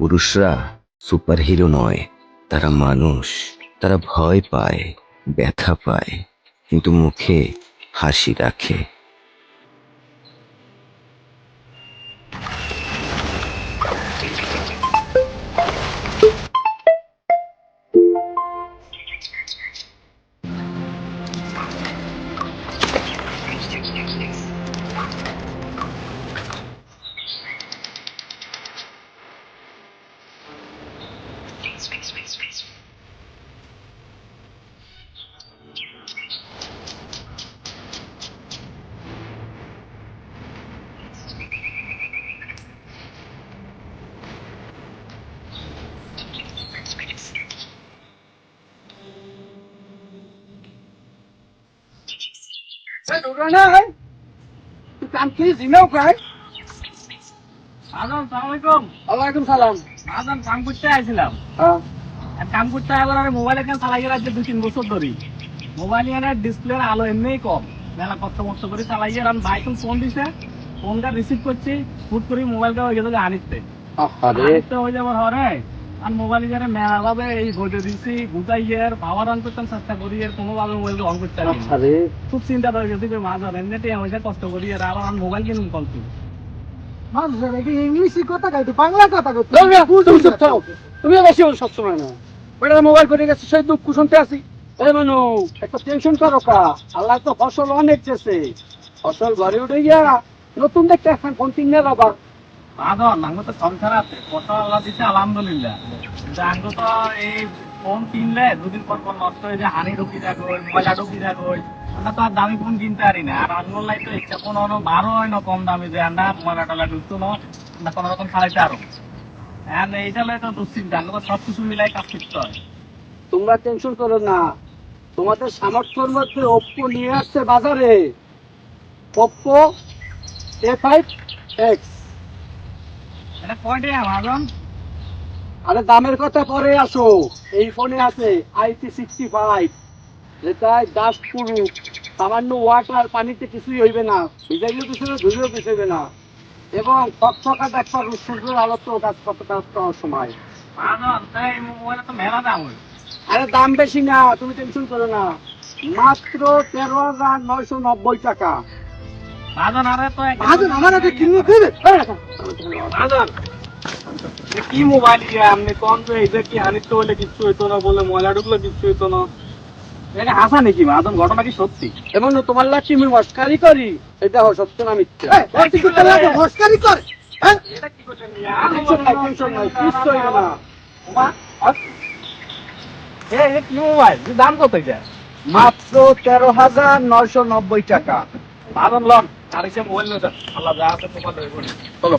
পুরুষরা সুপারহিরো নয়, তারা মানুষ। তারা ভয় পায়, ব্যথা পায়, কিন্তু মুখে হাসি রাখে। ডিসপ্লের আলো এমনি কম, মেলা কষ্ট মষ্ট করে চালাইয়ে ভাই তুমি ফোন দিছে, ফোনটা রিসিভ করছি, হুট করে মোবাইলটা হয়ে গেছে আনিতে হয়ে যাবার হরে আর মোবাইল যারা মেলা ভাবে এই ঘটে দিচ্ছি গুটাইয়ের পাওয়ার অন করতাম চেষ্টা করি এর কোনোভাবে মোবাইল অন করতে পারি না। খুব চিন্তা করে গেছি যে মাছ ধরেন এমনিতে আমাদের কষ্ট করি আর আবার মোবাইল কিনুন কলছি ইংলিশ কথা গাইতো বাংলা কথা গাইতো তুমি বেশি সবসময় না ওটা মোবাইল করে গেছে সেই দুঃখ শুনতে আসি। এই মানু একটা টেনশন করো কা, আল্লাহ তো ফসল অনেক চেয়েছে, ফসল ঘরে উঠে গিয়া নতুন দেখতে এখন কোন তিনের আবার আঙ্গ তো সংসার আছে কত আল্লাহ দিচ্ছে আলহামদুলিল্লাহ। আঙ্গ তো এই ফোন কিনলে দুদিন পর পর নষ্ট হয়ে যায়, হানি ঢুকি থাকোই, ময়লা ঢুকি থাকোই, আমরা তো আর দামি ফোন কিনতে পারি না। আর আঙ্গুল লাই তো ইচ্ছা কোনো ভালো হয় না কম দামি যে আমরা ময়লা টলা ঢুকতো না, আমরা কোনো রকম চালাইতে আরো এইটা লাই তো দুশ্চিন্তা, আঙ্গ তো সবকিছু মিলাই কাজ করতে হয়। তোমরা টেনশন করো না, তোমাদের সামর্থ্যের মধ্যে ওপ্পো নিয়ে আসছে বাজারে, ওপ্পো A5X। আরে দামের কথা পরে আসো, এই ফোনে আছে IP65, যেটাই ডাস্ট প্রুফ, সামান্য ওয়াটার পানিতে কিছুই হইবে না, ভিজাইলেও কিছু ধুলেও কিছু হইবে না, এবং টকটকা দেখবার সূর্যের আলো তো কাজ করতে কাজ করার সময়। আরে দাম বেশি না, তুমি টেনশন করো না, মাত্র 13,990 টাকা। কি মোবাইল আপনি কম তো এইটা কি হানিতে হলে কিচ্ছু হইতো না, বলে ময়লা ঢুকলে কিচ্ছু হইতো না, এটা হাসা নাকি মাদন? ঘটনা কি সত্যি? এমন তোমার লাঠি আমি মস্কারি করি, এটা সত্য না মিথ্যা? মস্কারি করে এটা কি করছেন? টেনশন নাই, কিচ্ছু হইবে না। কি মোবাইল দাম কত এটা? মাত্র 13,990 টাকা। মাদন লন আর এসে মোবাইল আল্লাহ যা আছে তোমার চলো।